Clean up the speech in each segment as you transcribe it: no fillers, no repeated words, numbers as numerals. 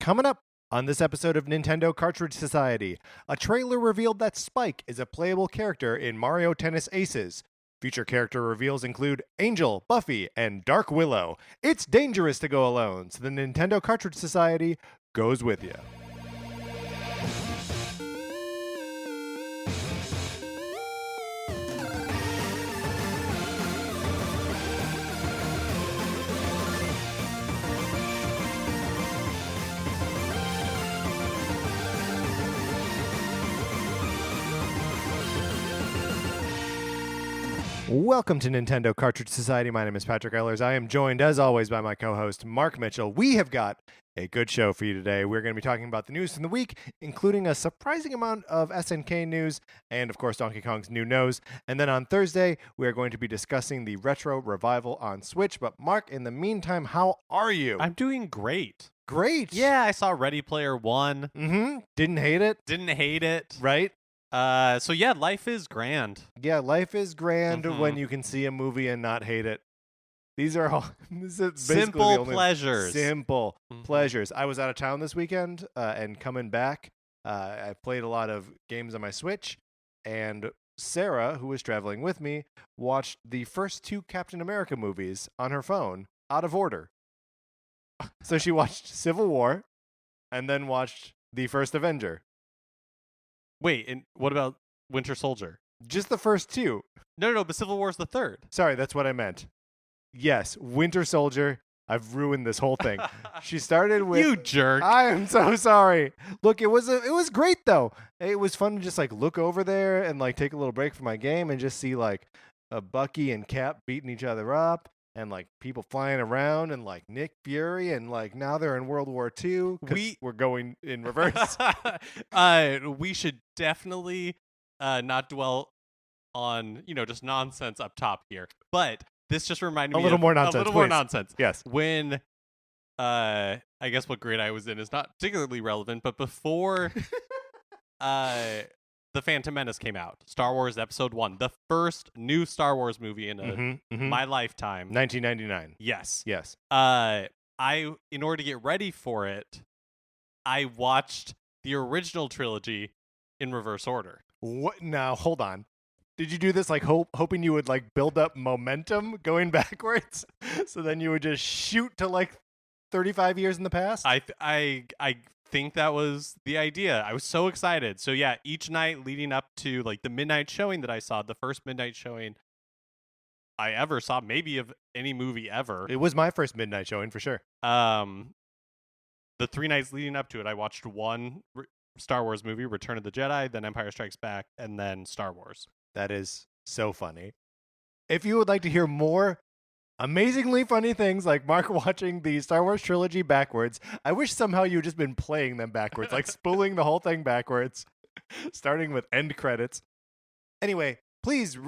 Coming up on this episode of Nintendo Cartridge Society, a trailer revealed that Spike is a playable character in Mario Tennis Aces. Future character reveals include Angel, Buffy, and Dark Willow. It's dangerous to go alone, so the Nintendo Cartridge Society goes with you. Welcome to Nintendo Cartridge Society. My name is Patrick Ehlers. I am joined, as always, by my co-host, Mark Mitchell. We have got a good show for you today. We're going to be talking about the news from the week, including a surprising amount of SNK news and, of course, Donkey Kong's new nose. And then on Thursday, we are going to be discussing the retro revival on Switch. But, Mark, in the meantime, how are you? I'm doing great. Great. Yeah, I saw Ready Player One. Didn't hate it. Didn't hate it. Right? So yeah, life is grand. Yeah, life is grand when you can see a movie and not hate it. These are all this is simple pleasures. Simple pleasures. I was out of town this weekend, and coming back, I played a lot of games on my Switch, and Sarah, who was traveling with me, watched the first two Captain America movies on her phone, out of order. So she watched Civil War, and then watched the first Avenger. Wait, and what about Winter Soldier? Just the first two. No, but Civil War's the third. Sorry, that's what I meant. Yes, Winter Soldier. I've ruined this whole thing. She started with You jerk. I am so sorry. Look, it was great though. It was fun to just like look over there and like take a little break from my game and just see like a Bucky and Cap beating each other up and like people flying around and like Nick Fury and like now they're in World War II. We're going in reverse. We should definitely not dwell on, just nonsense up top here. But this just reminded me a little more more nonsense. Yes. When I guess what grade I was in is not particularly relevant, but before The Phantom Menace came out, Star Wars Episode 1, the first new Star Wars movie in my lifetime. 1999. Yes. Yes. In order to get ready for it, I watched the original trilogy in reverse order. What? Now, hold on. Did you do this like hoping you would like build up momentum going backwards, so then you would just shoot to like 35 years in the past? I think that was the idea. I was so excited. So yeah, each night leading up to like the midnight showing that I saw, the first midnight showing I ever saw, maybe of any movie ever. It was my first midnight showing for sure. The 3 nights leading up to it, I watched one Star Wars movie, Return of the Jedi, then Empire Strikes Back, and then Star Wars. That is so funny. If you would like to hear more amazingly funny things like Mark watching the Star Wars trilogy backwards, I wish somehow you had just been playing them backwards, like spooling the whole thing backwards, starting with end credits. Anyway, please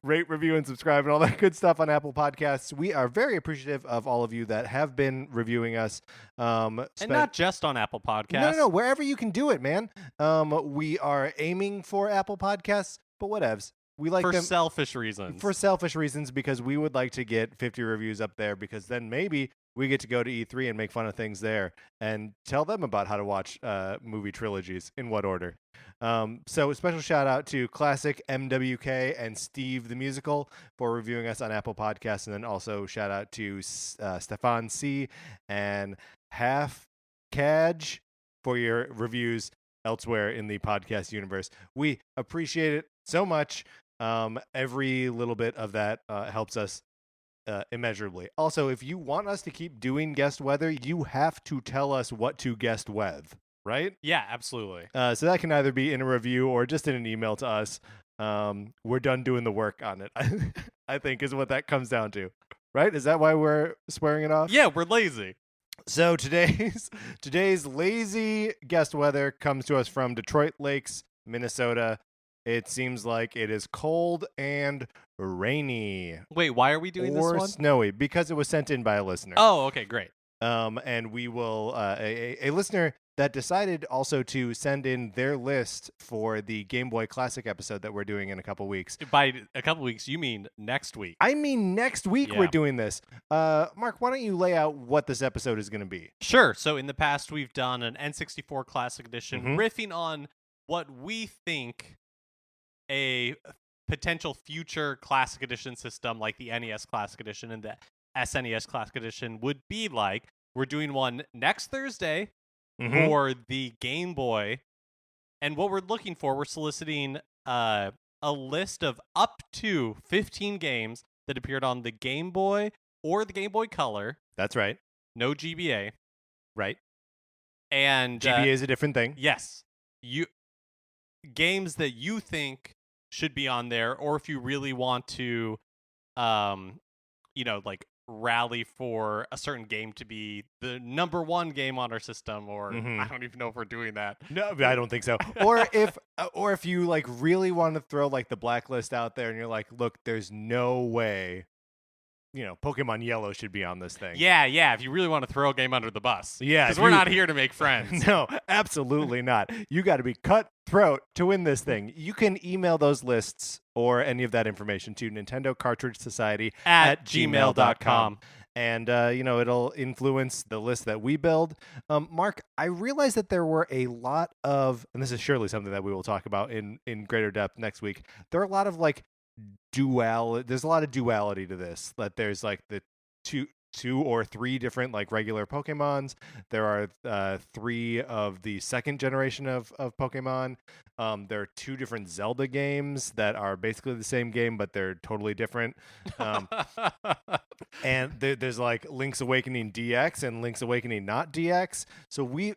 rate, review, and subscribe and all that good stuff on Apple Podcasts. We are very appreciative of all of you that have been reviewing us. And not just on Apple Podcasts. No, wherever you can do it, man. We are aiming for Apple Podcasts, but whatevs. We like for them selfish reasons. For selfish reasons, because we would like to get 50 reviews up there, because then maybe we get to go to E3 and make fun of things there and tell them about how to watch movie trilogies in what order. So a special shout out to Classic MWK and Steve the Musical for reviewing us on Apple Podcasts, and then also shout out to Stefan C and Half Kaj for your reviews elsewhere in the podcast universe. We appreciate it so much. Every little bit of that helps us immeasurably. Also, if you want us to keep doing guest weather, you have to tell us what to guest with, right? Yeah, absolutely. So that can either be in a review or just in an email to us. We're done doing the work on it, I think is what that comes down to, right? Is that why we're swearing it off? Yeah, we're lazy. So today's lazy guest weather comes to us from Detroit Lakes, Minnesota. It seems like it is cold and rainy. Wait, why are we doing this one? Or snowy, because it was sent in by a listener. Oh, okay, great. And we will, a listener that decided also to send in their list for the Game Boy Classic episode that we're doing in a couple weeks. By a couple weeks, you mean next week. I mean, next week Yeah. we're doing this. Mark, why don't you lay out what this episode is going to be? Sure. So in the past, we've done an N64 Classic Edition, Mhm. riffing on what we think a potential future Classic Edition system like the NES Classic Edition and the SNES Classic Edition would be like. We're doing one next Thursday Mhm. for the Game Boy. And what we're looking for, we're soliciting a list of up to 15 games that appeared on the Game Boy or the Game Boy Color. That's right. No GBA. Right. And GBA is a different thing. yes, games that you think should be on there, or if you really want to, like rally for a certain game to be the number one game on our system, or I don't even know if we're doing that. No, I don't think so. or if you like really want to throw like the blacklist out there and you're like, look, there's no way, Pokemon Yellow should be on this thing. Yeah, if you really want to throw a game under the bus. Yeah, because we're not here to make friends. No, absolutely not. You got to be cutthroat to win this thing. You can email those lists or any of that information to Nintendo Cartridge Society at gmail.com. And, it'll influence the list that we build. Mark, I realized that there were a lot of, and this is surely something that we will talk about in greater depth next week. There are a lot of there's a lot of duality to this. That there's like the two or three different like regular Pokemons. There are 3 of the second generation of Pokemon. There are 2 different Zelda games that are basically the same game, but they're totally different. And there's like Link's Awakening DX and Link's Awakening not DX. So we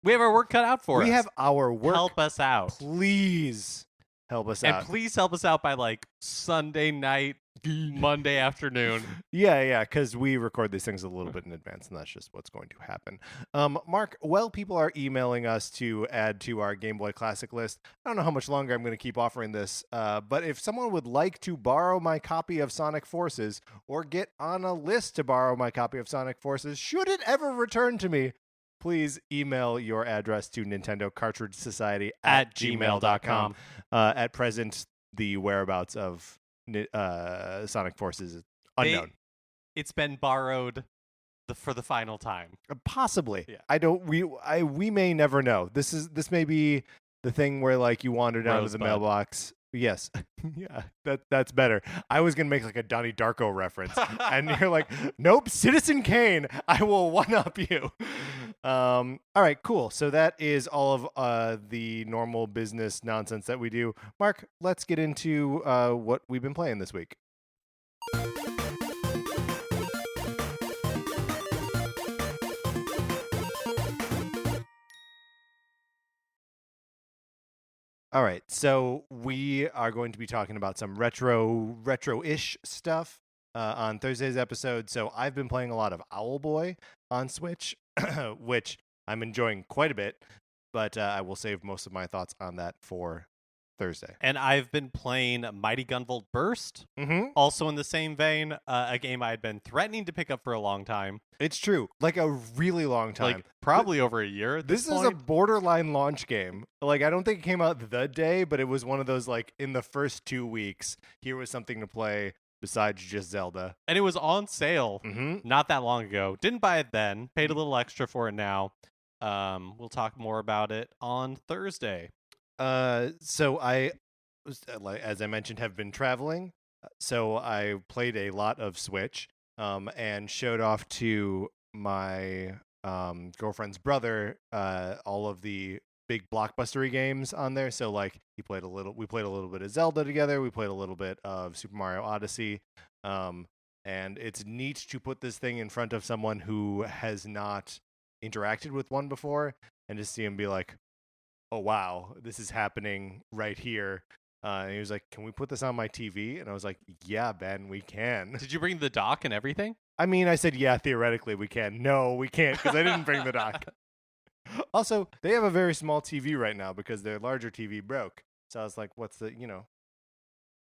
have our work cut out for us. We have our work. Help us out. Please help us out. And please help us out by like Sunday night, Monday afternoon. Yeah, because we record these things a little bit in advance, and that's just what's going to happen. Mark, people are emailing us to add to our Game Boy Classic list. I don't know how much longer I'm going to keep offering this, but if someone would like to borrow my copy of Sonic Forces or get on a list to borrow my copy of Sonic Forces, should it ever return to me, please email your address to Nintendo Cartridge Society at gmail.com. At present, the whereabouts of Sonic Forces is unknown. It's been borrowed for the final time. Possibly. Yeah. We may never know. This may be the thing where like you wander down to the mailbox. Yes. Yeah, that's better. I was going to make like a Donnie Darko reference. And you're like, nope, Citizen Kane. I will one-up you. All right, cool. So that is all of the normal business nonsense that we do. Mark, let's get into what we've been playing this week. All right, so we are going to be talking about some retro-ish stuff on Thursday's episode. So I've been playing a lot of Owlboy on Switch, which I'm enjoying quite a bit, but I will save most of my thoughts on that for Thursday. And I've been playing Mighty Gunvolt Burst, also in the same vein, a game I had been threatening to pick up for a long time. It's true, like a really long time. Like probably over a year at this point. Is a borderline launch game. Like I don't think it came out the day, but it was one of those like in the first 2 weeks, here was something to play besides just Zelda. And it was on sale not that long ago. Didn't buy it then, paid a little extra for it now. We'll talk more about it on Thursday. So I, as I mentioned, have been traveling. So I played a lot of Switch, and showed off to my girlfriend's brother all of the big blockbustery games on there. So like we played a little bit of Zelda together. We played a little bit of Super Mario Odyssey. And it's neat to put this thing in front of someone who has not interacted with one before, and to see him be like, oh wow, this is happening right here. And he was like, can we put this on my TV? And I was like, yeah, Ben, we can. Did you bring the dock and everything? I mean, I said, yeah, theoretically we can. No, we can't, because I didn't bring the dock. Also, they have a very small TV right now because their larger TV broke. So I was like, what's the,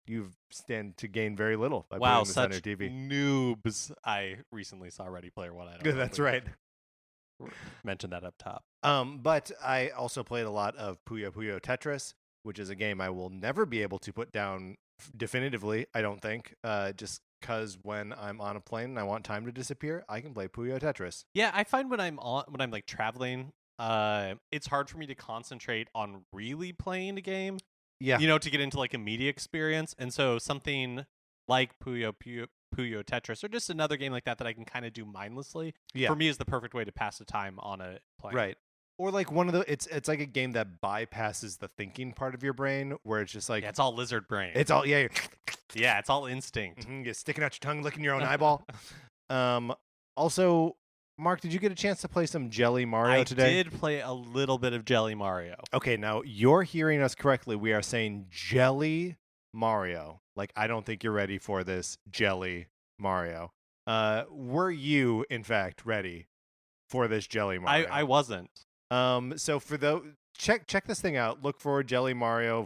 you stand to gain very little by putting this on your TV. Noobs. I recently saw Ready Player One. I don't know. That's right. mention that up top. But I also played a lot of Puyo Puyo Tetris, which is a game I will never be able to put down definitively, I don't think. Just because when I'm on a plane and I want time to disappear, I can play Puyo Tetris. Yeah, I find when I'm like traveling, it's hard for me to concentrate on really playing a game. Yeah. To get into like a media experience, and so something like Puyo Tetris, or just another game like that I can kind of do mindlessly. Yeah. For me, is the perfect way to pass the time on a plane. Right. Or like one of the it's like a game that bypasses the thinking part of your brain, where it's just like it's all lizard brain. It's all yeah, it's all instinct. You're sticking out your tongue, licking your own eyeball. Also, Mark, did you get a chance to play some Jelly Mario today? I did play a little bit of Jelly Mario. Okay, now you're hearing us correctly. We are saying Jelly Mario. Like, I don't think you're ready for this Jelly Mario. Were you, in fact, ready for this Jelly Mario? I wasn't. So for check this thing out. Look for Jelly Mario.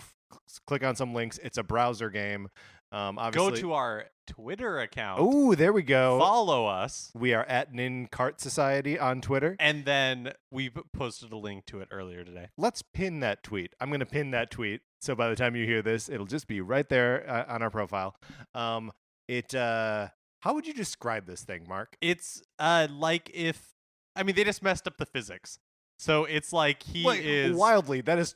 Click on some links. It's a browser game. Obviously, go to our Twitter account. Oh, there we go. Follow us. We are at Nin Cart Society on Twitter. And then we posted a link to it earlier today. Let's pin that tweet. I'm going to pin that tweet. So by the time you hear this, it'll just be right there on our profile. How would you describe this thing, Mark? It's like they just messed up the physics. So it's like he is wildly. That is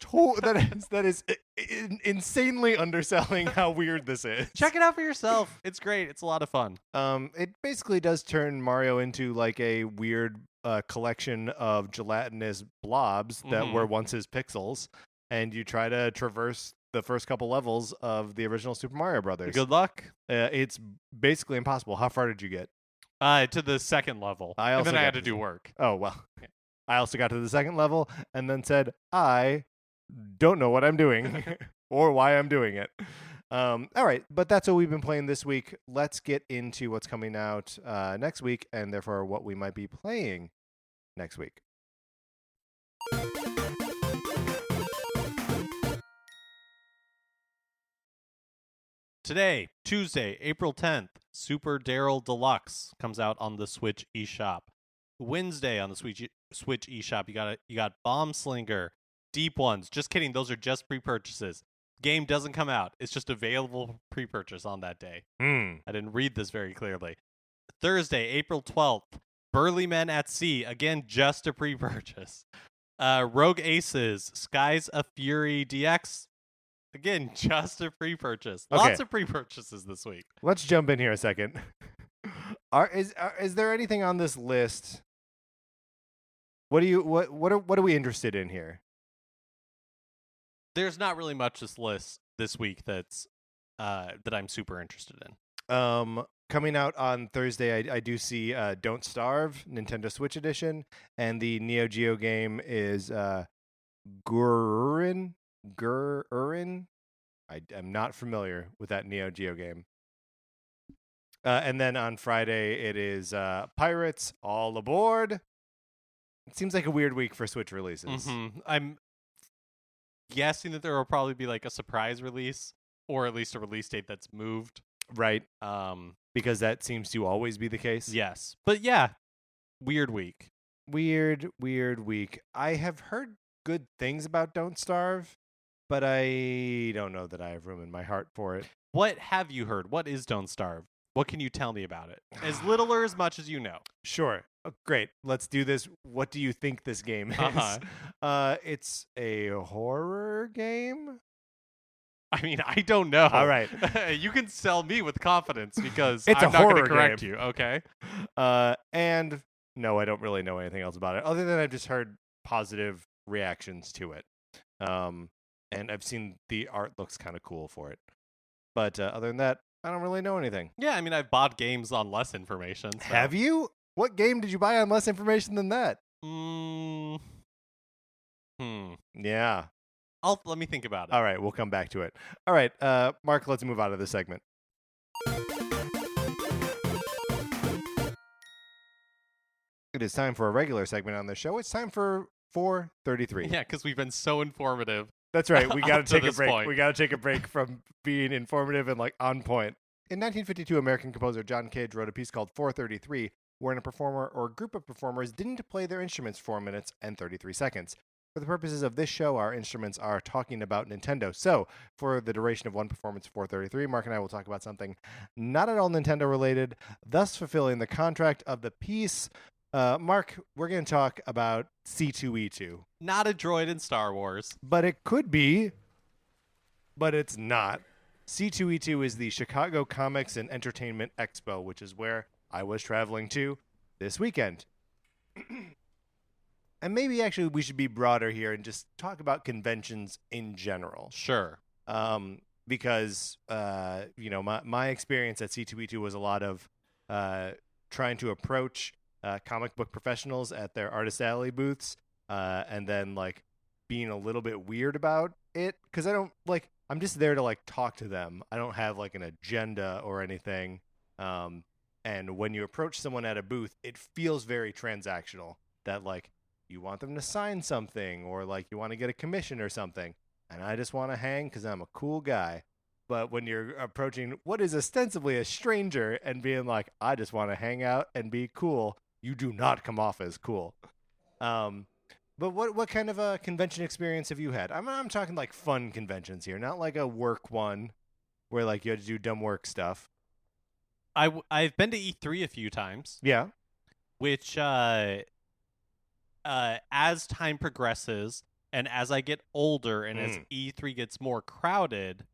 insanely underselling how weird this is. Check it out for yourself. It's great. It's a lot of fun. It basically does turn Mario into like a weird collection of gelatinous blobs that were once his pixels, and you try to traverse the first couple levels of the original Super Mario Brothers. Good luck. It's basically impossible. How far did you get? To the second level. And then I had to do work. Oh, well. Yeah. I also got to the second level and then said, I don't know what I'm doing or why I'm doing it. All right, but that's what we've been playing this week. Let's get into what's coming out next week, and therefore what we might be playing next week. Today, Tuesday, April 10th, Super Daryl Deluxe comes out on the Switch eShop. Wednesday on the Switch eShop, you got Bomb Slinger, Deep Ones. Just kidding, those are just pre-purchases. Game doesn't come out. It's just available pre-purchase on that day. I didn't read this very clearly. Thursday, April 12th, Burly Men at Sea. Again, just a pre-purchase. Rogue Aces, Skies of Fury DX. Again, just a pre-purchase. Okay. Lots of pre-purchases this week. Let's jump in here a second. Is there anything on this list? What are we interested in here? There's not really much this week that's that I'm super interested in. Coming out on Thursday, I do see Don't Starve, Nintendo Switch Edition, and the Neo Geo game is Gurren. I am not familiar with that Neo Geo game. And then on Friday, it is Pirates All Aboard. It seems like a weird week for Switch releases. I'm guessing that there will probably be like a surprise release, or at least a release date that's moved. Right. Because that seems to always be the case. Yes. But yeah, weird week. Weird week. I have heard good things about Don't Starve, but I don't know that I have room in my heart for it. What have you heard? What is Don't Starve? What can you tell me about it? As little or as much as you know. Sure. Oh, great. Let's do this. What do you think this game is? It's a horror game? I mean, I don't know. All right. You can sell me with confidence because it's I'm a not horror going to correct game. you, okay? And no, I don't really know anything else about it, other than I've just heard positive reactions to it. And I've seen the art looks kind of cool for it. But other than that, I don't really know anything. Yeah, I mean, I've bought games on less information. So. Have you? What game did you buy on less information than that? Yeah. Let me think about it. All right, we'll come back to it. All right, Mark, let's move on to this segment. It is time for a regular segment on the show. It's time for 433. Yeah, because we've been so informative. That's right. We got to take a break. Point. We got to take a break from being informative and like on point. In 1952, American composer John Cage wrote a piece called 433, wherein a performer or group of performers didn't play their instruments 4 minutes and 33 seconds. For the purposes of this show, our instruments are talking about Nintendo. So, for the duration of one performance, 433, Mark and I will talk about something not at all Nintendo related, thus fulfilling the contract of the piece. Mark, we're going to talk about C2E2. Not a droid in Star Wars. But it could be, but it's not. C2E2 is the Chicago Comics and Entertainment Expo, which is where I was traveling to this weekend. And maybe actually we should be broader here and just talk about conventions in general. Sure. Because, my experience at C2E2 was a lot of trying to approach comic book professionals at their Artist Alley booths and then, being a little bit weird about it. Because I'm just there to, talk to them. I don't have, an agenda or anything. And when you approach someone at a booth, it feels very transactional that, you want them to sign something or you want to get a commission or something. And I just want to hang because I'm a cool guy. But when you're approaching what is ostensibly a stranger and being like, I just want to hang out and be cool, you do not come off as cool. But what kind of a convention experience have you had? I'm talking fun conventions here, not a work one where you had to do dumb work stuff. I've been to E3 a few times. Yeah. Which as time progresses and as I get older and as E3 gets more crowded,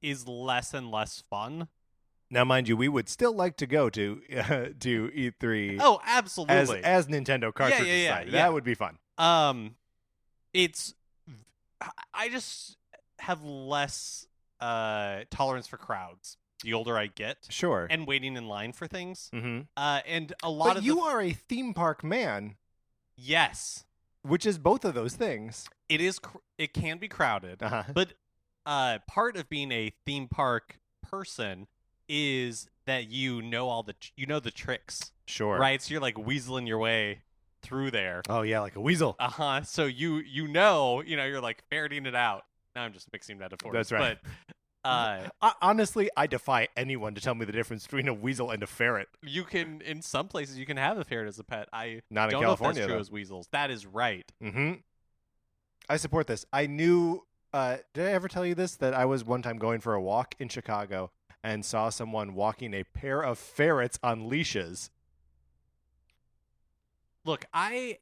is less and less fun. Now, mind you, we would still like to go to E3. Oh, absolutely. As Nintendo Cartridge Society. That would be fun. I just have less tolerance for crowds the older I get. Sure. And waiting in line for things. Mm-hmm. And a lot But you are a theme park man. Yes. Which is both of those things. It is. It can be crowded. Uh-huh. But part of being a theme park person is that you know the tricks. Sure. Right? So you're weaseling your way through there. Oh yeah, like a weasel. Uh-huh. So you're ferreting it out. Now I'm just mixing metaphors. That's right. But honestly, I defy anyone to tell me the difference between a weasel and a ferret. You can, in some places, you can have a ferret as a pet. Not in don't California, know if that's true though. as weasels. That is right. Mm-hmm. I support this. I knew. Did I ever tell you this? That I was one time going for a walk in Chicago and saw someone walking a pair of ferrets on leashes. Look, I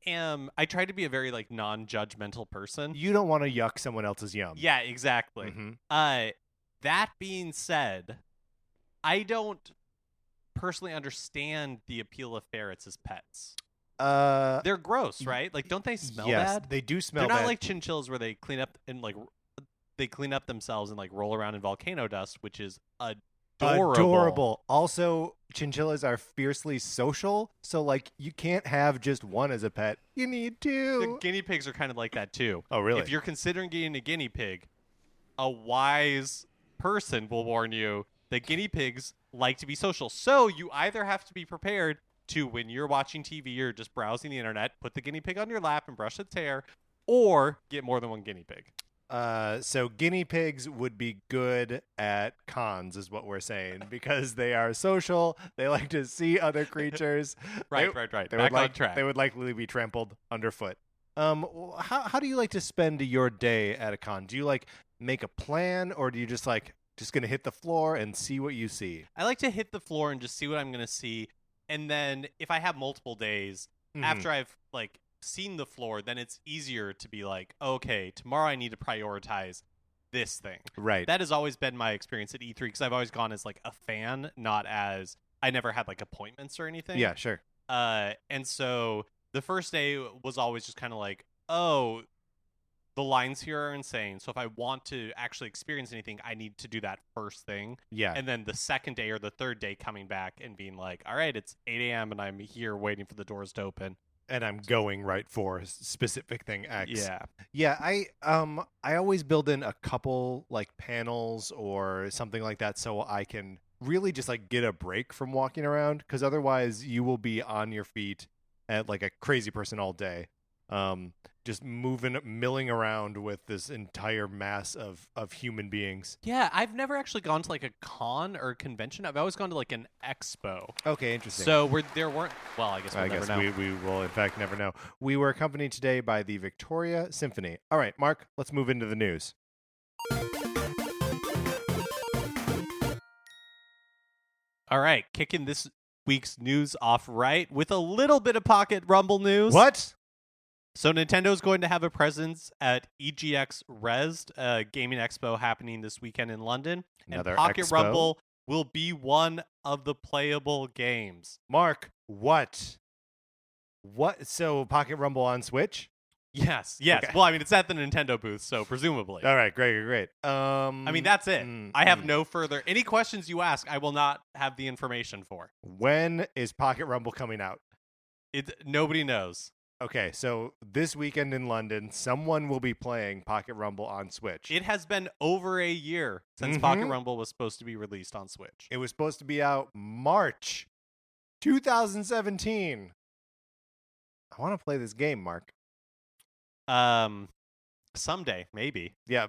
try to be a very non-judgmental person. You don't want to yuck someone else's yum. Yeah, exactly. Mm-hmm. That being said, I don't personally understand the appeal of ferrets as pets. They're gross, right? Don't they smell yes, bad? They do smell bad. They're not like chinchillas where they clean up and they clean up themselves and roll around in volcano dust, which is adorable. Also, chinchillas are fiercely social, so you can't have just one as a pet. You need two. The guinea pigs are kind of like that too. Oh, really? If you're considering getting a guinea pig, a wise person will warn you that guinea pigs like to be social. So you either have to be prepared to, when you're watching TV or just browsing the internet, put the guinea pig on your lap and brush its hair, or get more than one guinea pig. So guinea pigs would be good at cons, is what we're saying, because they are social. They like to see other creatures. Right. Back on track. They would likely be trampled underfoot. How do you like to spend your day at a con? Do you make a plan, or do you just gonna hit the floor and see what you see? I like to hit the floor and just see what I'm gonna see, and then if I have multiple days after I've seen the floor, then it's easier to be okay, tomorrow I need to prioritize this thing. Right. That has always been my experience at E3 because I've always gone as a fan, not as I never had appointments or anything. Yeah, sure. And so the first day was always just kind of oh, the lines here are insane. So if I want to actually experience anything, I need to do that first thing. Yeah. And then the second day or the third day coming back and being all right, it's 8 a.m. and I'm here waiting for the doors to open. And I'm going right for specific thing X. Yeah. Yeah, I always build in a couple panels or something like that so I can really just get a break from walking around, because otherwise you will be on your feet at a crazy person all day. just milling around with this entire mass of human beings. Yeah, I've never actually gone to like a con or a convention. I've always gone to like an expo. Okay, interesting. So there weren't. Well, I guess we'll I never guess know. we will in fact never know. We were accompanied today by the Victoria Symphony. All right, Mark, let's move into the news. All right, kicking this week's news off right with a little bit of Pocket Rumble news. What? So Nintendo's going to have a presence at EGX Rezzed, a gaming expo happening this weekend in London. Another and Pocket expo? Rumble will be one of the playable games. Mark, what? What? So Pocket Rumble on Switch? Yes. Okay. Well, I mean, it's at the Nintendo booth, so presumably. All right, great. I mean, that's it. I have no further. Any questions you ask, I will not have the information for. When is Pocket Rumble coming out? Nobody knows. Okay, so this weekend in London, someone will be playing Pocket Rumble on Switch. It has been over a year since Pocket Rumble was supposed to be released on Switch. It was supposed to be out March 2017. I want to play this game, Mark. Someday, maybe. Yeah,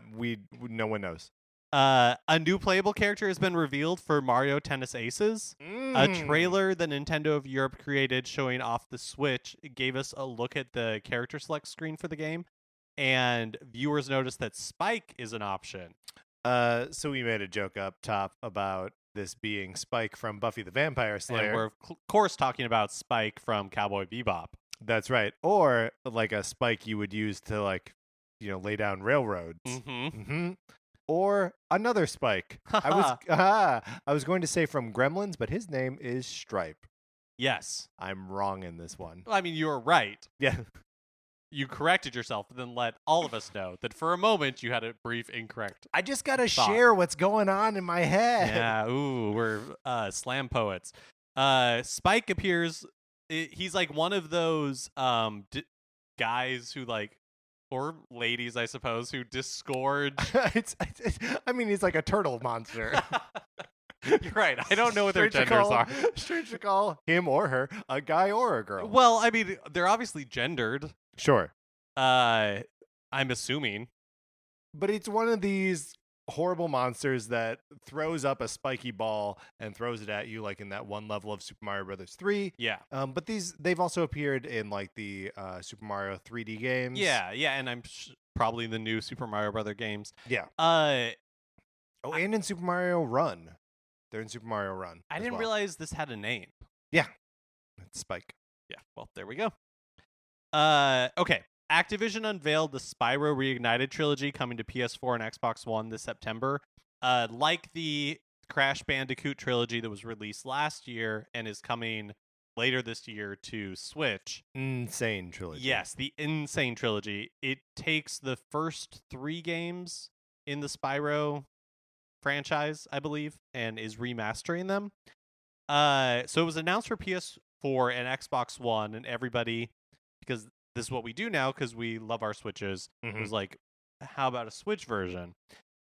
no one knows. A new playable character has been revealed for Mario Tennis Aces. A trailer that Nintendo of Europe created showing off the Switch gave us a look at the character select screen for the game, and viewers noticed that Spike is an option. So we made a joke up top about this being Spike from Buffy the Vampire Slayer. And we're, of course, talking about Spike from Cowboy Bebop. That's right. Or like a spike you would use to lay down railroads. Or another Spike. I was going to say from Gremlins, but his name is Stripe. Yes. I'm wrong in this one. Well, I mean, you're right. Yeah. You corrected yourself, but then let all of us know that for a moment you had a brief incorrect. I just got to share what's going on in my head. Yeah, we're slam poets. Spike appears, he's like one of those guys who or ladies, I suppose, who disgorge. He's like a turtle monster. You're right. I don't know what their genders are. Strange to call him or her a guy or a girl. Well, I mean, they're obviously gendered. Sure. I'm assuming. But it's one of these horrible monsters that throws up a spiky ball and throws it at you, like in that one level of Super Mario Brothers 3. Yeah. But they've also appeared in like the Super Mario 3D games. Yeah, and I'm probably the new Super Mario Brother games. Yeah. And in Super Mario Run. They're in Super Mario Run. I didn't realize this had a name. Yeah. It's Spike. Yeah, well, there we go. Okay. Activision unveiled the Spyro Reignited trilogy coming to PS4 and Xbox One this September. Like the Crash Bandicoot trilogy that was released last year and is coming later this year to Switch. Insane trilogy. Yes, the Insane trilogy. It takes the first 3 games in the Spyro franchise, I believe, and is remastering them. So it was announced for PS4 and Xbox One, and everybody, because this is what we do now because we love our Switches, was like, how about a Switch version?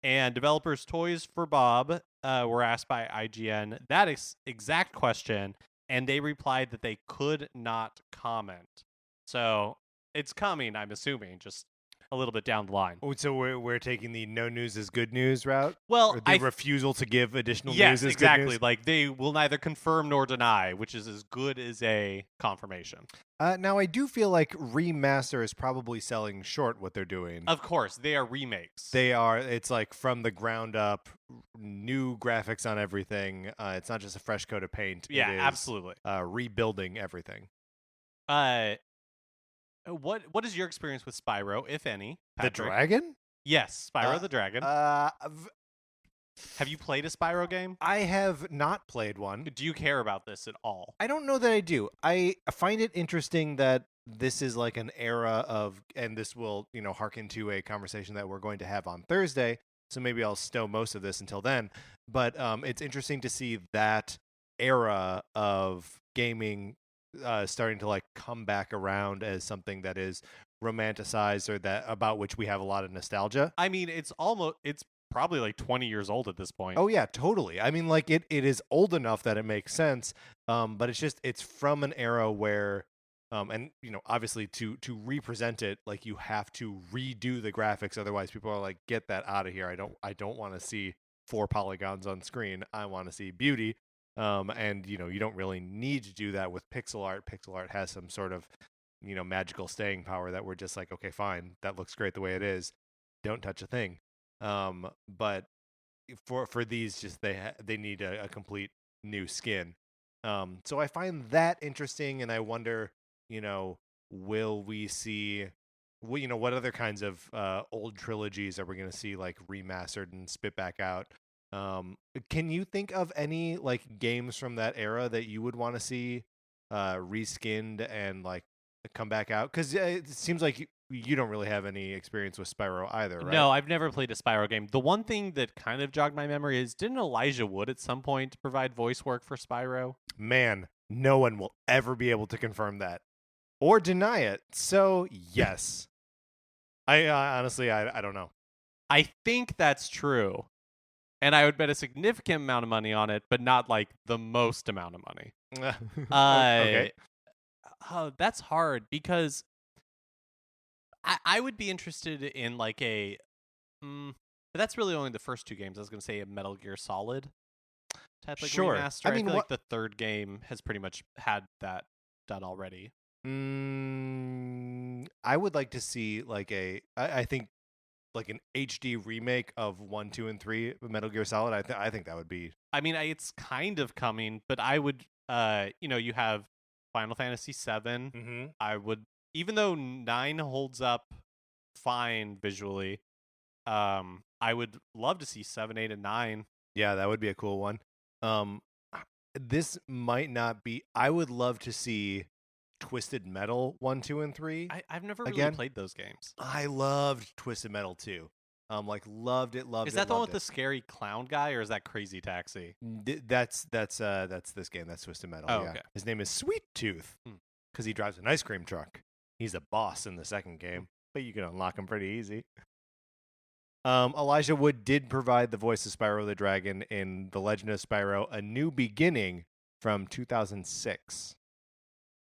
And developers Toys for Bob were asked by IGN that exact question, and they replied that they could not comment. So it's coming, I'm assuming, just a little bit down the line. Oh, so we're taking the no news is good news route? Well, or the refusal to give additional yes, news is exactly. good news? Like they will neither confirm nor deny, which is as good as a confirmation. Now, I do feel like Remaster is probably selling short what they're doing. Of course, they are remakes. They are. It's like from the ground up, new graphics on everything. It's not just a fresh coat of paint. Yeah, it is, absolutely. Rebuilding everything. What is your experience with Spyro, if any? Patrick? The dragon? Yes, Spyro the dragon. Have you played a Spyro game? I have not played one. Do you care about this at all? I don't know that I do. I find it interesting that this is like an era of, and this will, harken to a conversation that we're going to have on Thursday. So maybe I'll stow most of this until then. But it's interesting to see that era of gaming starting to like come back around as something that is romanticized or that about which we have a lot of nostalgia. I mean, it's probably like 20 years old at this point. Oh yeah, totally. I mean, like it is old enough that it makes sense. But it's from an era where And obviously to represent it, like you have to redo the graphics, otherwise people are like, get that out of here. I don't want to see 4 polygons on screen. I want to see beauty. And you don't really need to do that with pixel art. Pixel art has some sort of magical staying power that we're just like, okay, fine, that looks great the way it is. Don't touch a thing. But for these, just they need a complete new skin. So I find that interesting, and I wonder, will we see, what other kinds of old trilogies are we going to see like remastered and spit back out? Can you think of any like games from that era that you would want to see reskinned and like come back out? Because it seems like you don't really have any experience with Spyro either, right? No, I've never played a Spyro game. The one thing that kind of jogged my memory is, didn't Elijah Wood at some point provide voice work for Spyro? Man, no one will ever be able to confirm that or deny it. So yes, I honestly I don't know. I think that's true, and I would bet a significant amount of money on it, but not like the most amount of money. Okay. Oh, that's hard because I would be interested in like but that's really only the first 2 games. I was going to say a Metal Gear Solid type like Sure. remaster. I mean, feel like the 3rd game has pretty much had that done already. I would like to see like I think like an HD remake of 1, 2, and 3 of Metal Gear Solid. I think that would be. I mean, it's kind of coming, but I would, you have Final Fantasy VII. Mm-hmm. I would, even though 9 holds up fine visually, I would love to see 7, 8, and 9. Yeah, that would be a cool one. This might not be. I would love to see Twisted Metal 1, 2, and 3. I've never really played those games. I loved Twisted Metal 2. Like loved it. Is that the one with the scary clown guy, or is that Crazy Taxi? That's this game. That's Twisted Metal. Oh, yeah. okay. His name is Sweet Tooth because he drives an ice cream truck. He's a boss in the second game, but you can unlock him pretty easy. Elijah Wood did provide the voice of Spyro the Dragon in The Legend of Spyro: A New Beginning from 2006.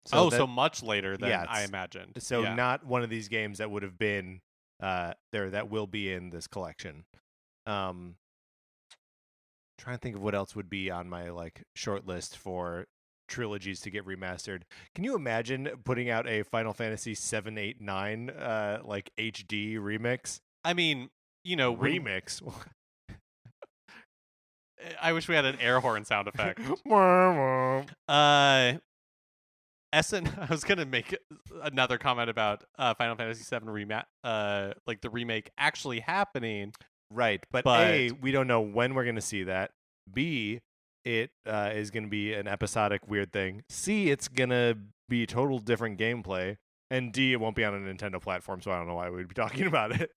So much later than I imagined. So not one of these games that would have been there that will be in this collection. Trying to think of what else would be on my like short list for trilogies to get remastered. Can you imagine putting out a Final Fantasy 7, 8, 9 like HD remix? I mean, remix. I wish we had an air horn sound effect. I was gonna make another comment about Final Fantasy VII like the remake actually happening. Right, but A, we don't know when we're gonna see that. B, it is gonna be an episodic weird thing. C, it's gonna be total different gameplay. And D, it won't be on a Nintendo platform, so I don't know why we'd be talking about it.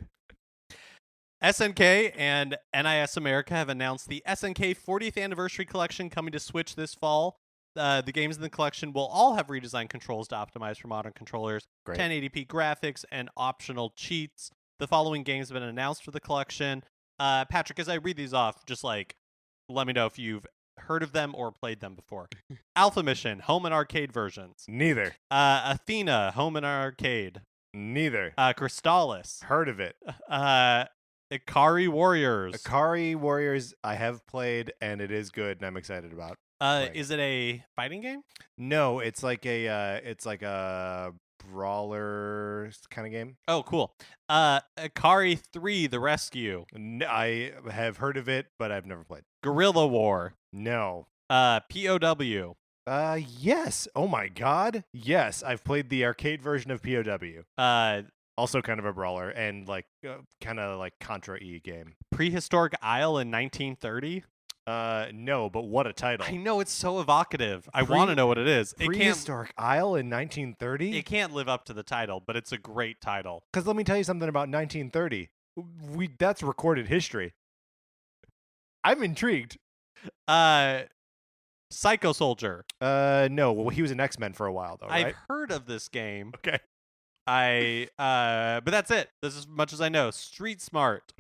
SNK and NIS America have announced the SNK 40th Anniversary Collection coming to Switch this fall. The games in the collection will all have redesigned controls to optimize for modern controllers, Great. 1080p graphics, and optional cheats. The following games have been announced for the collection. Patrick, as I read these off, just like let me know if you've heard of them or played them before. Alpha Mission, home and arcade versions. Neither. Athena, home and arcade. Neither. Crystallis. Heard of it. Ikari Warriors. Ikari Warriors I have played, and it is good, and I'm excited about. Is it a fighting game? No, it's like a brawler kind of game. Oh, cool. Ikari 3: The Rescue. I have heard of it, but I've never played. Guerrilla War. No. POW. Yes. Oh my God. Yes, I've played the arcade version of POW. Also kind of a brawler and like kind of like Contra-y game. Prehistoric Isle in 1930. No, but what a title. I know, it's so evocative. I want to know what it is. Prehistoric Isle in 1930? It can't live up to the title, but it's a great title. Because let me tell you something about 1930. That's recorded history. I'm intrigued. Psycho Soldier. No. Well, he was an X-Men for a while, though, right? I've heard of this game. Okay. But that's it. This is as much as I know. Street Smart.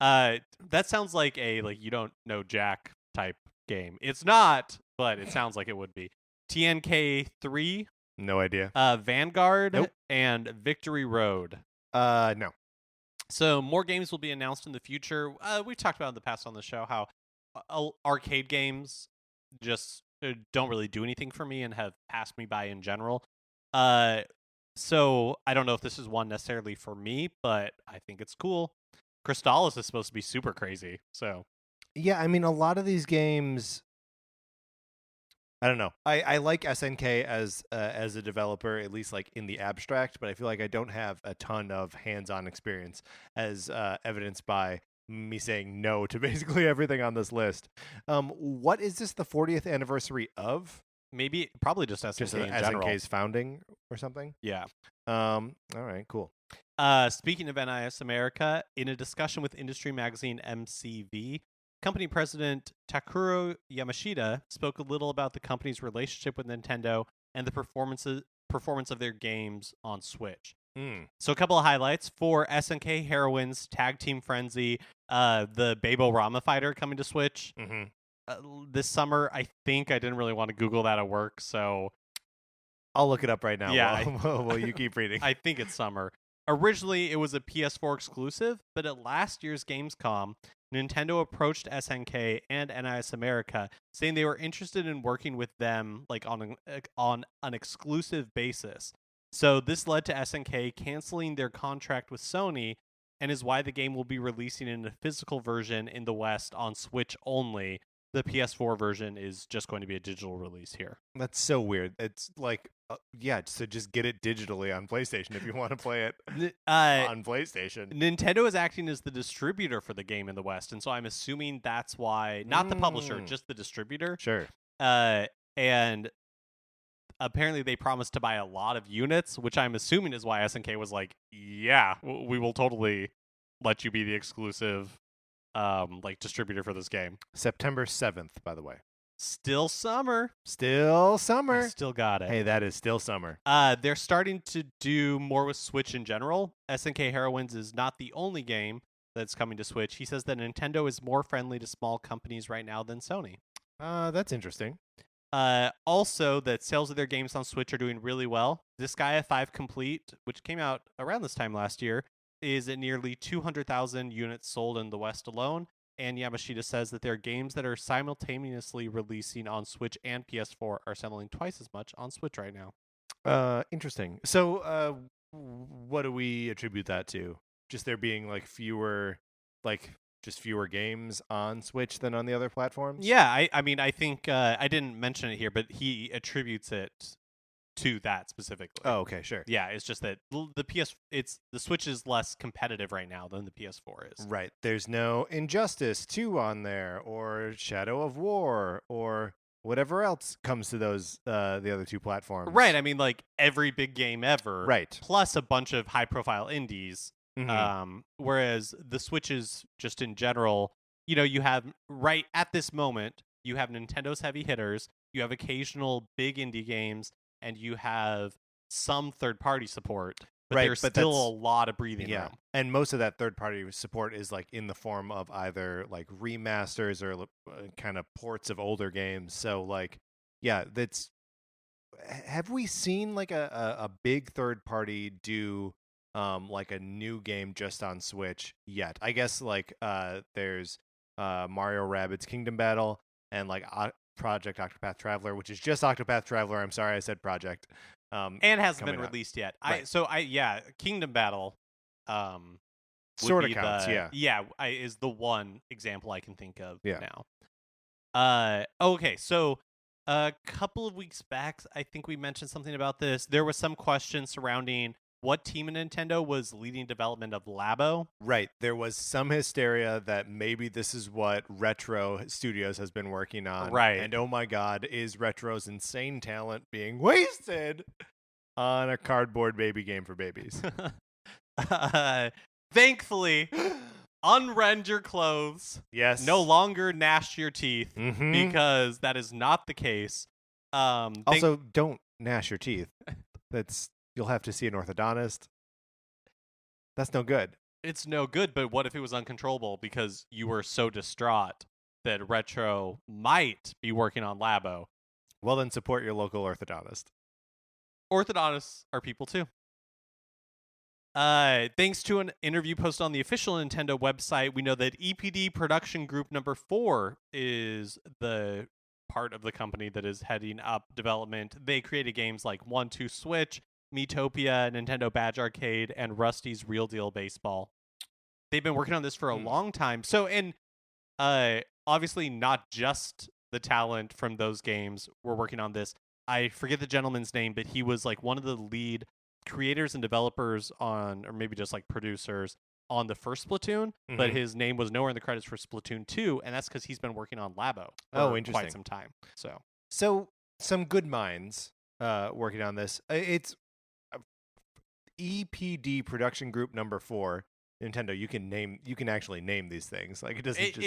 That sounds like a you don't know Jack type game. It's not, but it sounds like it would be. TNK 3. No idea. Vanguard Nope. and Victory Road. No. So more games will be announced in the future. We've talked about in the past on the show how arcade games just don't really do anything for me and have passed me by in general. So I don't know if this is one necessarily for me, but I think it's cool. Crystalis is supposed to be super crazy. So Yeah, I mean, a lot of these games, I don't know. I like SNK as a developer, at least like in the abstract, but I feel like I don't have a ton of hands-on experience, as evidenced by me saying no to basically everything on this list. What is this the 40th anniversary of? probably just SNK Just in general. SNK's founding or something? Yeah. All right, cool. Speaking of NIS America, in a discussion with industry magazine MCV, company president Takuro Yamashita spoke a little about the company's relationship with Nintendo and the performance of their games on Switch. So a couple of highlights for SNK Heroines Tag Team Frenzy, the Babo-Rama fighter coming to Switch this summer. I think I didn't really want to Google that at work, so I'll look it up right now. Yeah, while you keep reading. I think it's summer. Originally, it was a PS4 exclusive, but at last year's Gamescom, Nintendo approached SNK and NIS America, saying they were interested in working with them like on an exclusive basis. So this led to SNK canceling their contract with Sony, and is why the game will be releasing in a physical version in the West on Switch only. The PS4 version is just going to be a digital release here. That's so weird. It's like, so just get it digitally on PlayStation if you want to play it on PlayStation. Nintendo is acting as the distributor for the game in the West, and so I'm assuming that's why, not the publisher, just the distributor. Sure. And apparently they promised to buy a lot of units, which I'm assuming is why SNK was like, yeah, we will totally let you be the exclusive distributor for this game. September 7th, by the way. Still summer. Still summer. Still got it. Hey, that is still summer. They're starting to do more with Switch in general. SNK Heroines is not the only game that's coming to Switch. He says that Nintendo is more friendly to small companies right now than Sony. That's interesting. Also, that sales of their games on Switch are doing really well. Disgaea 5 Complete, which came out around this time last year, is at nearly 200,000 units sold in the West alone. And Yamashita says that their games that are simultaneously releasing on Switch and PS4 are selling twice as much on Switch right now. Interesting. So, what do we attribute that to? Just there being fewer games on Switch than on the other platforms? Yeah, I mean, I think I didn't mention it here, but he attributes it to that specifically. Oh, okay, sure. Yeah, it's just that the Switch is less competitive right now than the PS4 is. Right. There's no Injustice 2 on there, or Shadow of War, or whatever else comes to those the other two platforms. Right. I mean, every big game ever. Right. Plus a bunch of high-profile indies. Mm-hmm. Whereas the Switch is just in general, you have right at this moment, you have Nintendo's heavy hitters, you have occasional big indie games, and you have some third-party support, but there's still a lot of breathing room. And most of that third-party support is in the form of either remasters or kind of ports of older games. So that's. Have we seen a big third-party do a new game just on Switch yet? I guess there's Mario Rabbids Kingdom Battle and Project Octopath Traveler, which is just Octopath Traveler. I'm sorry I said Project. And hasn't been released yet. Right. Kingdom Battle sort of counts, is the one example I can think of now. Okay, so a couple of weeks back, I think we mentioned something about this. There was some question surrounding what team in Nintendo was leading development of Labo. Right. There was some hysteria that maybe this is what Retro Studios has been working on. Right. And oh my God, is Retro's insane talent being wasted on a cardboard baby game for babies? Thankfully, unrend your clothes. Yes. No longer gnash your teeth, mm-hmm. because that is not the case. Also, don't gnash your teeth. You'll have to see an orthodontist. That's no good. It's no good, but what if it was uncontrollable because you were so distraught that Retro might be working on Labo? Well, then support your local orthodontist. Orthodontists are people too. Thanks to an interview posted on the official Nintendo website, we know that EPD Production Group number 4 is the part of the company that is heading up development. They created games like 1-2 Switch, Miitopia, Nintendo Badge Arcade, and Rusty's Real Deal Baseball. They've been working on this for a long time. So, and obviously not just the talent from those games were working on this. I forget the gentleman's name, but he was like one of the lead creators and developers on, or maybe just like producers on the first Splatoon, but his name was nowhere in the credits for Splatoon 2, and that's because he's been working on Labo for quite some time. So some good minds working on this. It's EPD Production Group number 4. Nintendo, you can actually name these things. Like it doesn't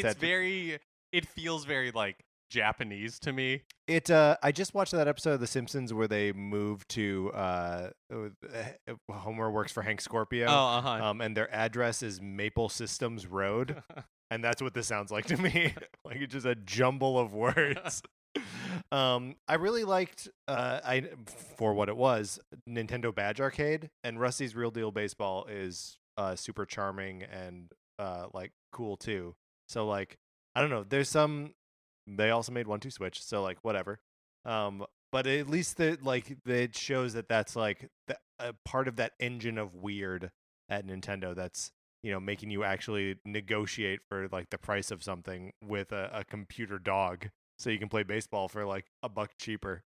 it feels very like Japanese to me. I just watched that episode of The Simpsons where they moved to Homer works for Hank Scorpio. And their address is Maple Systems Road. And that's what this sounds like to me. Like it's just a jumble of words. I really liked for what it was, Nintendo Badge Arcade, and Rusty's Real Deal Baseball is super charming and like cool too. So like I don't know, there's some. They also made 1-2 Switch, so like whatever. But at least it shows that that's like a part of that engine of weird at Nintendo. That's making you actually negotiate for like the price of something with a computer dog, so you can play baseball for like $1 cheaper.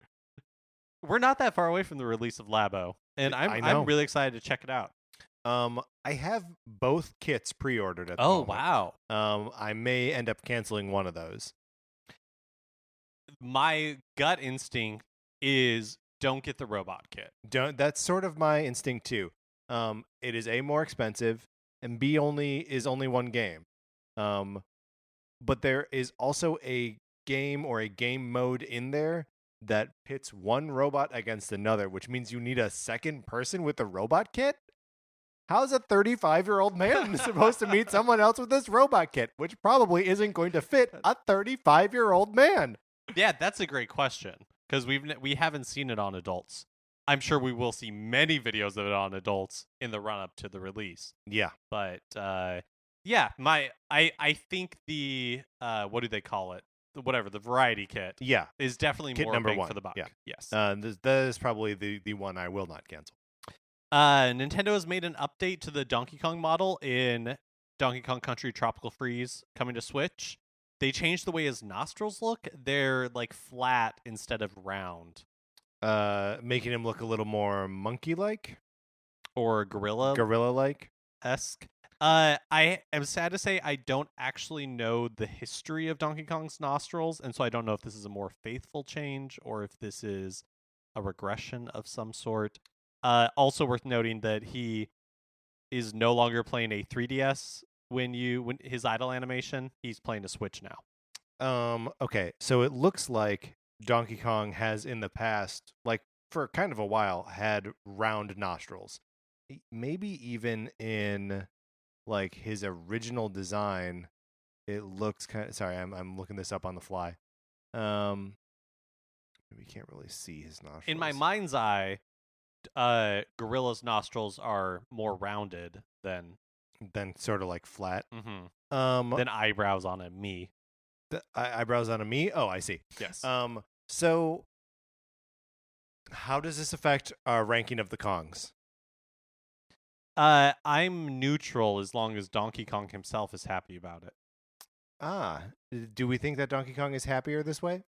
We're not that far away from the release of Labo, and I'm really excited to check it out. I have both kits pre-ordered at the moment. Wow. I may end up canceling one of those. My gut instinct is don't get the robot kit. That's sort of my instinct too. It is A, more expensive, and B, is only one game. But there is also a game or a game mode in there that pits one robot against another, which means you need a second person with the robot kit. How's a 35-year-old man supposed to meet someone else with this robot kit, which probably isn't going to fit a 35-year-old man? Yeah, that's a great question because we haven't seen it on adults. I'm sure we will see many videos of it on adults in the run up to the release. Yeah, but yeah, I think the what do they call it? Whatever, the variety kit. Yeah, is definitely kit more number bang 1 for the buck. Yeah. Yes, that is probably the one I will not cancel. Nintendo has made an update to the Donkey Kong model in Donkey Kong Country Tropical Freeze coming to Switch. They changed the way his nostrils look. They're like flat instead of round. Making him look a little more monkey-like? Or gorilla-like? Esque. I am sad to say I don't actually know the history of Donkey Kong's nostrils, and so I don't know if this is a more faithful change or if this is a regression of some sort. Also worth noting that he is no longer playing a 3DS when his idle animation. He's playing a Switch now. Okay, so it looks like Donkey Kong has in the past, like for kind of a while, had round nostrils. Maybe even in like his original design, it looks kind of. Sorry, I'm looking this up on the fly. We can't really see his nostrils. In my mind's eye, Gorilla's nostrils are more rounded than sort of like flat. Than eyebrows on a me. The eyebrows on a me? Oh, I see. Yes. So how does this affect our ranking of the Kongs? I'm neutral as long as Donkey Kong himself is happy about it. Do we think that Donkey Kong is happier this way?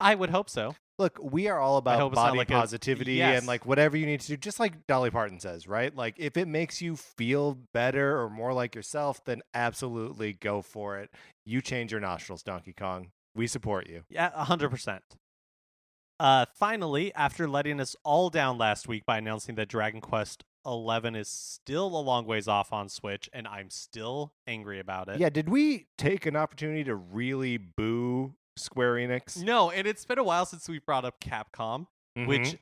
I would hope so. Look, we are all about body positivity yes. and like whatever you need to do, just like Dolly Parton says, right? Like if it makes you feel better or more like yourself, then absolutely go for it. You change your nostrils, Donkey Kong. We support you. Yeah, 100%. Finally, after letting us all down last week by announcing that Dragon Quest 11 is still a long ways off on Switch, and I'm still angry about it. Yeah, did we take an opportunity to really boo Square Enix? No, and it's been a while since we brought up Capcom, which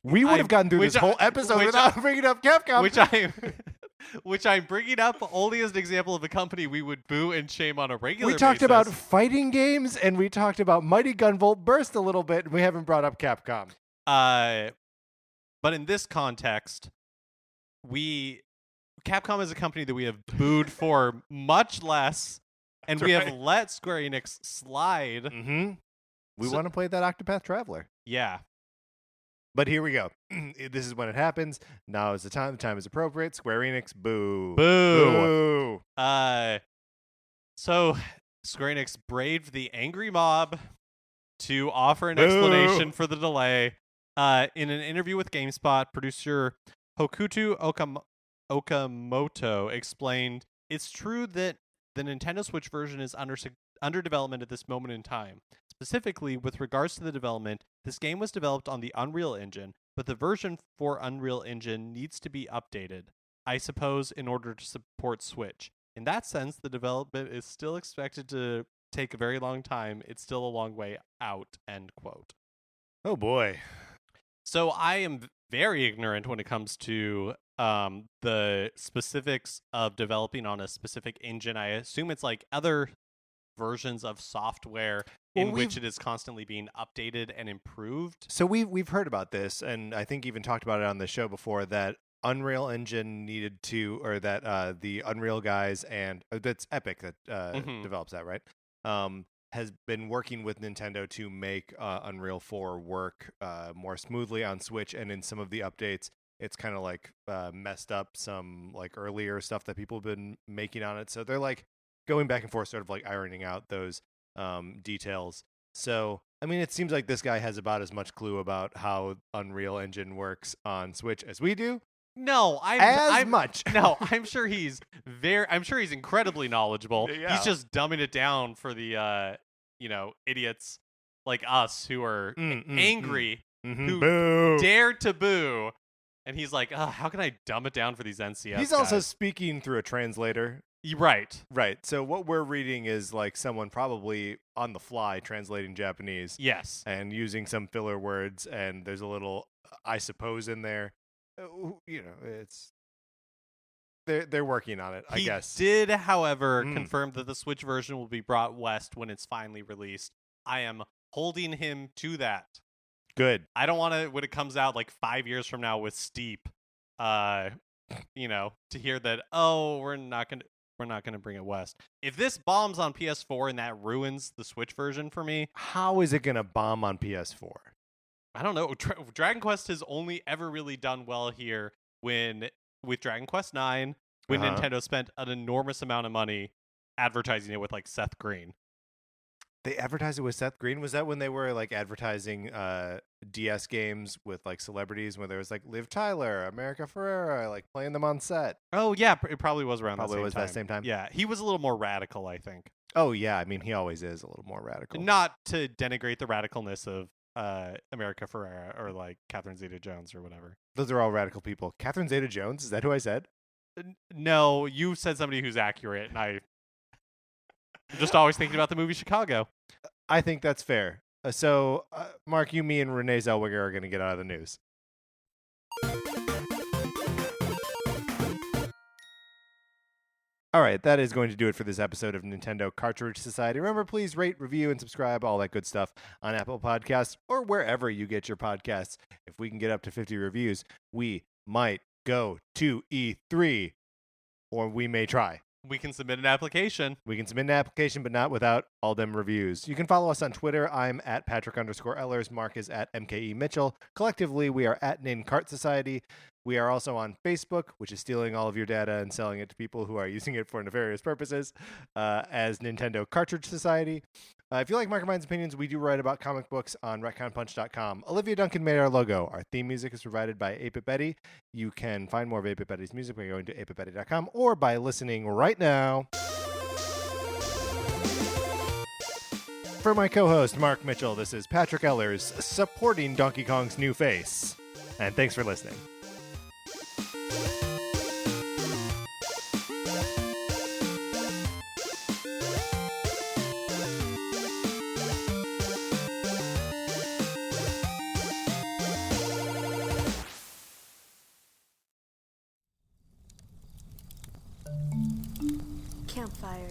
we would have gotten through this whole episode without bringing up Capcom. Which I'm bringing up only as an example of a company we would boo and shame on a regular basis. We talked about fighting games, and we talked about Mighty Gunvolt Burst a little bit, and we haven't brought up Capcom. But in this context, Capcom is a company that we have booed for much less, and we have let Square Enix slide. Mm-hmm. We want to play that Octopath Traveler. Yeah. But here we go. This is when it happens. Now is the time. The time is appropriate. Square Enix, boo. Boo. So Square Enix braved the angry mob to offer an explanation for the delay. In an interview with GameSpot, producer Hokuto Okamoto explained, "It's true that the Nintendo Switch version is under development at this moment in time. Specifically, with regards to the development, this game was developed on the Unreal Engine, but the version for Unreal Engine needs to be updated, I suppose, in order to support Switch. In that sense, the development is still expected to take a very long time. It's still a long way out," end quote. Oh, boy. So I am very ignorant when it comes to the specifics of developing on a specific engine. I assume it's like other versions of software in which it is constantly being updated and improved. So we've heard about this, and I think even talked about it on the show before, that Unreal Engine needed to, or that the Unreal guys, and that's Epic that develops that, right? Has been working with Nintendo to make Unreal 4 work more smoothly on Switch, and in some of the updates, it's kind of like messed up some like earlier stuff that people have been making on it. So they're like going back and forth, sort of like ironing out those details. So, I mean, it seems like this guy has about as much clue about how Unreal Engine works on Switch as we do. No, I'm sure he's incredibly knowledgeable. Yeah. He's just dumbing it down for the idiots like us who are angry, who boo. dare to boo. And he's like, how can I dumb it down for these NCS He's guys? also speaking through a translator. Right. So what we're reading is like someone probably on the fly translating Japanese. Yes. And using some filler words, and there's a little I suppose in there. It's they're working on it, I guess. He did, however, confirm that the Switch version will be brought west when it's finally released. I am holding him to that. Good. I don't want to, when it comes out like 5 years from now with Steep, to hear that, we're not gonna bring it west. If this bombs on PS4 and that ruins the Switch version for me, how is it gonna bomb on PS4? I don't know. Dragon Quest has only ever really done well here with Dragon Quest 9, when Nintendo spent an enormous amount of money advertising it with like Seth Green. They advertised it with Seth Green? Was that when they were like advertising DS games with like celebrities, where there was like Liv Tyler, America Ferrera, like playing them on set? Oh yeah, it probably was around that same time. Yeah, he was a little more radical, I think. Oh yeah, I mean he always is a little more radical. Not to denigrate the radicalness of America Ferrera or like Catherine Zeta-Jones or whatever. Those are all radical people. Catherine Zeta-Jones, is that who I said? No, you said somebody who's accurate, and I'm just always thinking about the movie Chicago. I think that's fair. So, Mark, you, me, and Renee Zellweger are going to get out of the news. All right, that is going to do it for this episode of Nintendo Cartridge Society. Remember, please rate, review, and subscribe, all that good stuff on Apple Podcasts or wherever you get your podcasts. If we can get up to 50 reviews, we might go to E3, or we may try. We can submit an application. But not without all them reviews. You can follow us on Twitter. I'm at Patrick_Ellers. Mark is at MKE Mitchell. Collectively, we are at Nin Cart Society. We are also on Facebook, which is stealing all of your data and selling it to people who are using it for nefarious purposes, as Nintendo Cartridge Society. If you like Mark and Mine's opinions, we do write about comic books on retconpunch.com. Olivia Duncan made our logo. Our theme music is provided by 8-Bit Betty. You can find more of 8-Bit Betty's music by going to 8bitbetty.com or by listening right now. For my co-host, Mark Mitchell, this is Patrick Ellers, supporting Donkey Kong's new face. And thanks for listening. Campfire.